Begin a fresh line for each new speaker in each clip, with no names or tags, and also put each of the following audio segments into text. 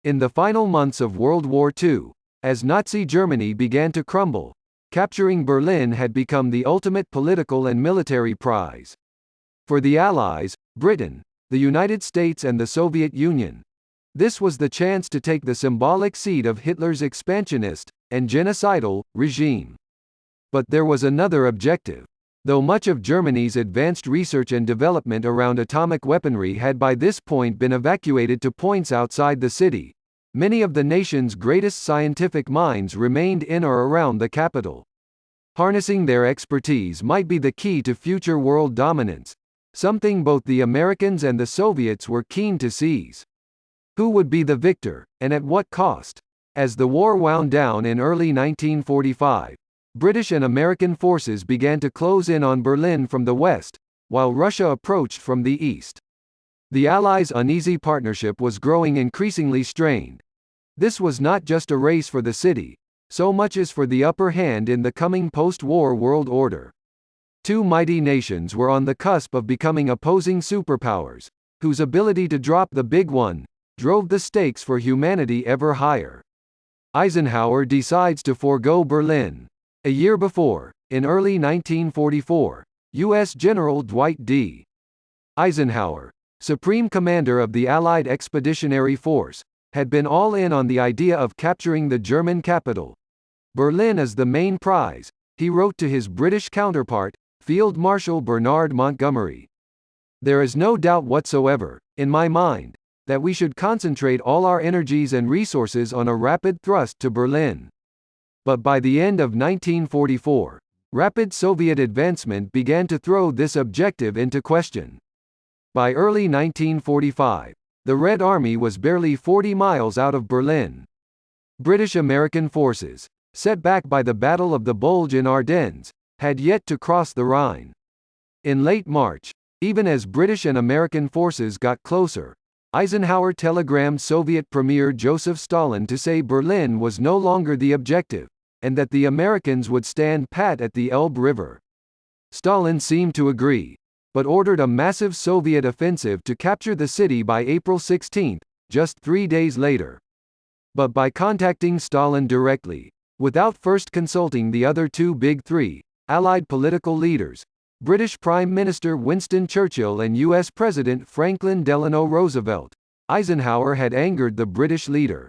In the final months of World War II, as Nazi Germany began to crumble, capturing Berlin had become the ultimate political and military prize. For the Allies, Britain, the United States and the Soviet Union, this was the chance to take the symbolic seat of Hitler's expansionist and genocidal regime. But there was another objective. Though much of Germany's advanced research and development around atomic weaponry had by this point been evacuated to points outside the city, many of the nation's greatest scientific minds remained in or around the capital. Harnessing their expertise might be the key to future world dominance, something both the Americans and the Soviets were keen to seize. Who would be the victor, and at what cost? As the war wound down in early 1945, British and American forces began to close in on Berlin from the west, while Russia approached from the east. The Allies' uneasy partnership was growing increasingly strained. This was not just a race for the city, so much as for the upper hand in the coming post-war world order. Two mighty nations were on the cusp of becoming opposing superpowers, whose ability to drop the big one drove the stakes for humanity ever higher. Eisenhower decides to forego Berlin. A year before, in early 1944, U.S. General Dwight D. Eisenhower, Supreme Commander of the Allied Expeditionary Force, had been all in on the idea of capturing the German capital. Berlin is the main prize, he wrote to his British counterpart, Field Marshal Bernard Montgomery. There is no doubt whatsoever, in my mind, that we should concentrate all our energies and resources on a rapid thrust to Berlin. But by the end of 1944, rapid Soviet advancement began to throw this objective into question. By early 1945, the Red Army was barely 40 miles out of Berlin. British-American forces, set back by the Battle of the Bulge in Ardennes, had yet to cross the Rhine. In late March, even as British and American forces got closer, Eisenhower telegrammed Soviet Premier Joseph Stalin to say Berlin was no longer the objective, and that the Americans would stand pat at the Elbe River. Stalin seemed to agree, but ordered a massive Soviet offensive to capture the city by April 16, just 3 days later. But by contacting Stalin directly, without first consulting the other two big three, Allied political leaders, British Prime Minister Winston Churchill and U.S. President Franklin Delano Roosevelt, Eisenhower had angered the British leader.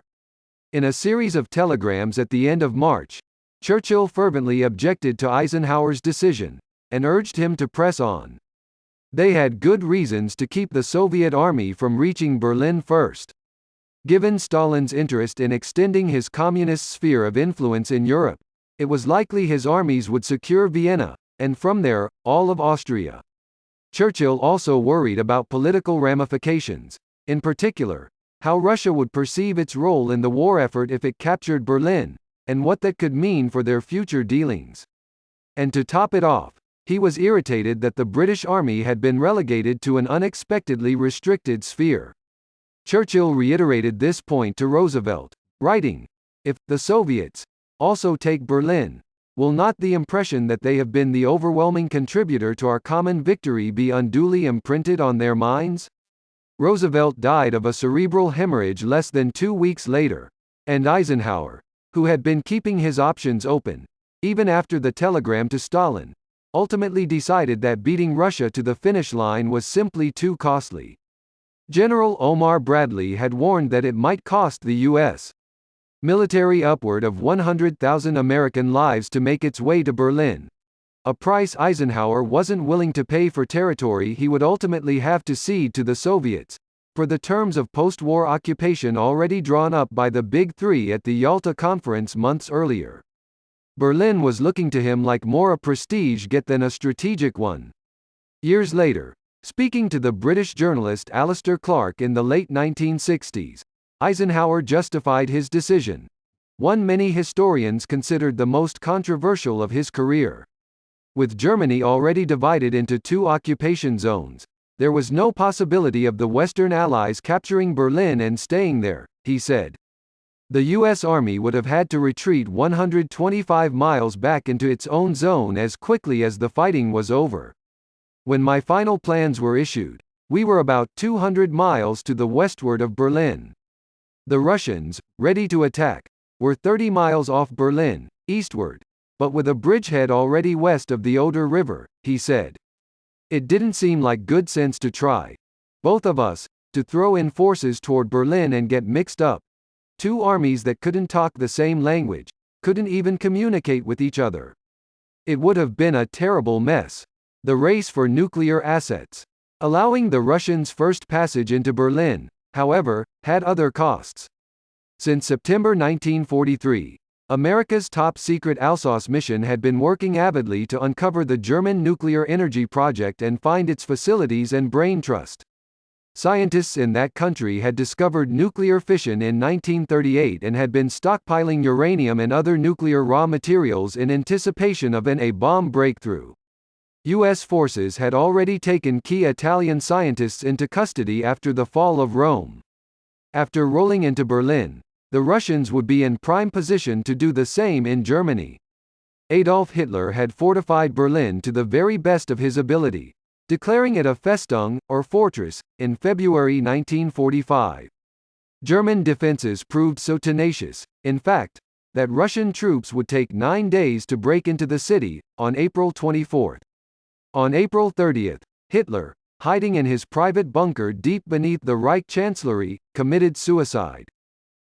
In a series of telegrams at the end of March, Churchill fervently objected to Eisenhower's decision, and urged him to press on. They had good reasons to keep the Soviet army from reaching Berlin first. Given Stalin's interest in extending his communist sphere of influence in Europe, it was likely his armies would secure Vienna, and from there, all of Austria. Churchill also worried about political ramifications, in particular, how Russia would perceive its role in the war effort if it captured Berlin, and what that could mean for their future dealings. And to top it off, he was irritated that the British Army had been relegated to an unexpectedly restricted sphere. Churchill reiterated this point to Roosevelt, writing, "If the Soviets also take Berlin, will not the impression that they have been the overwhelming contributor to our common victory be unduly imprinted on their minds?" Roosevelt died of a cerebral hemorrhage less than 2 weeks later, and Eisenhower, who had been keeping his options open, even after the telegram to Stalin, ultimately decided that beating Russia to the finish line was simply too costly. General Omar Bradley had warned that it might cost the U.S. military upward of 100,000 American lives to make its way to Berlin, a price Eisenhower wasn't willing to pay for territory he would ultimately have to cede to the Soviets, for the terms of post-war occupation already drawn up by the Big Three at the Yalta Conference months earlier. Berlin was looking to him like more a prestige get than a strategic one. Years later, speaking to the British journalist Alistair Clark in the late 1960s, Eisenhower justified his decision, one many historians considered the most controversial of his career. With Germany already divided into 2 occupation zones, there was no possibility of the Western Allies capturing Berlin and staying there, he said. The U.S. Army would have had to retreat 125 miles back into its own zone as quickly as the fighting was over. When my final plans were issued, we were about 200 miles to the westward of Berlin. The Russians, ready to attack, were 30 miles off Berlin, eastward, but with a bridgehead already west of the Oder River, he said. It didn't seem like good sense to try, both of us, to throw in forces toward Berlin and get mixed up. Two armies that couldn't talk the same language, couldn't even communicate with each other. It would have been a terrible mess. The race for nuclear assets, allowing the Russians' first passage into Berlin, however, had other costs. Since September 1943, America's top-secret Alsace mission had been working avidly to uncover the German nuclear energy project and find its facilities and brain trust. Scientists in that country had discovered nuclear fission in 1938 and had been stockpiling uranium and other nuclear raw materials in anticipation of an A-bomb breakthrough. U.S. forces had already taken key Italian scientists into custody after the fall of Rome. After rolling into Berlin, the Russians would be in prime position to do the same in Germany. Adolf Hitler had fortified Berlin to the very best of his ability, declaring it a Festung, or fortress, in February 1945. German defenses proved so tenacious, in fact, that Russian troops would take 9 days to break into the city, on April 24. On April 30, Hitler, hiding in his private bunker deep beneath the Reich Chancellery, committed suicide.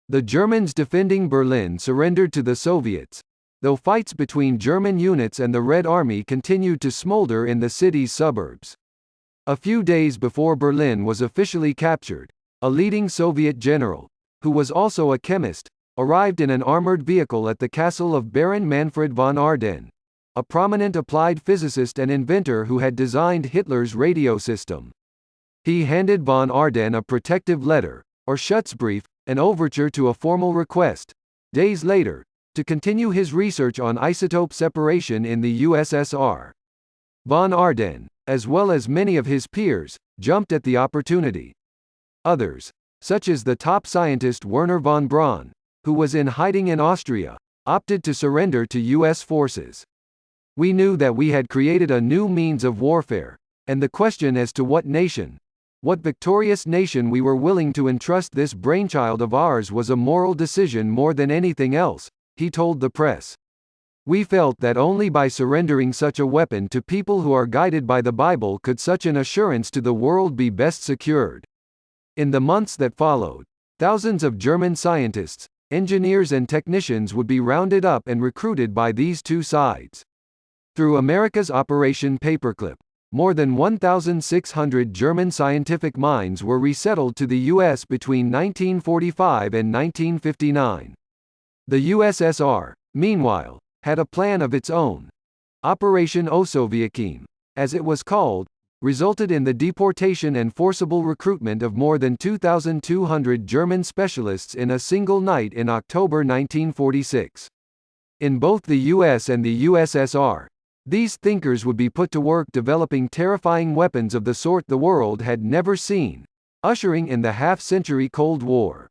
The Germans defending Berlin surrendered to the Soviets, though fights between German units and the Red Army continued to smolder in the city's suburbs. A few days before Berlin was officially captured, a leading Soviet general, who was also a chemist, arrived in an armored vehicle at the castle of Baron Manfred von Ardenne, a prominent applied physicist and inventor who had designed Hitler's radio system. He handed von Ardenne a protective letter, or Schutzbrief, an overture to a formal request, days later, to continue his research on isotope separation in the USSR. Von Ardenne, as well as many of his peers, jumped at the opportunity. Others, such as the top scientist Werner von Braun, who was in hiding in Austria, opted to surrender to U.S. forces. We knew that we had created a new means of warfare, and the question as to what victorious nation we were willing to entrust this brainchild of ours was a moral decision more than anything else, he told the press. We felt that only by surrendering such a weapon to people who are guided by the Bible could such an assurance to the world be best secured. In the months that followed, thousands of German scientists, engineers and technicians would be rounded up and recruited by these two sides. Through America's Operation Paperclip, more than 1,600 German scientific minds were resettled to the U.S. between 1945 and 1959. The USSR, meanwhile, had a plan of its own. Operation Osowiecim, as it was called, resulted in the deportation and forcible recruitment of more than 2,200 German specialists in a single night in October 1946. In both the US and the USSR, these thinkers would be put to work developing terrifying weapons of the sort the world had never seen, ushering in the half-century Cold War.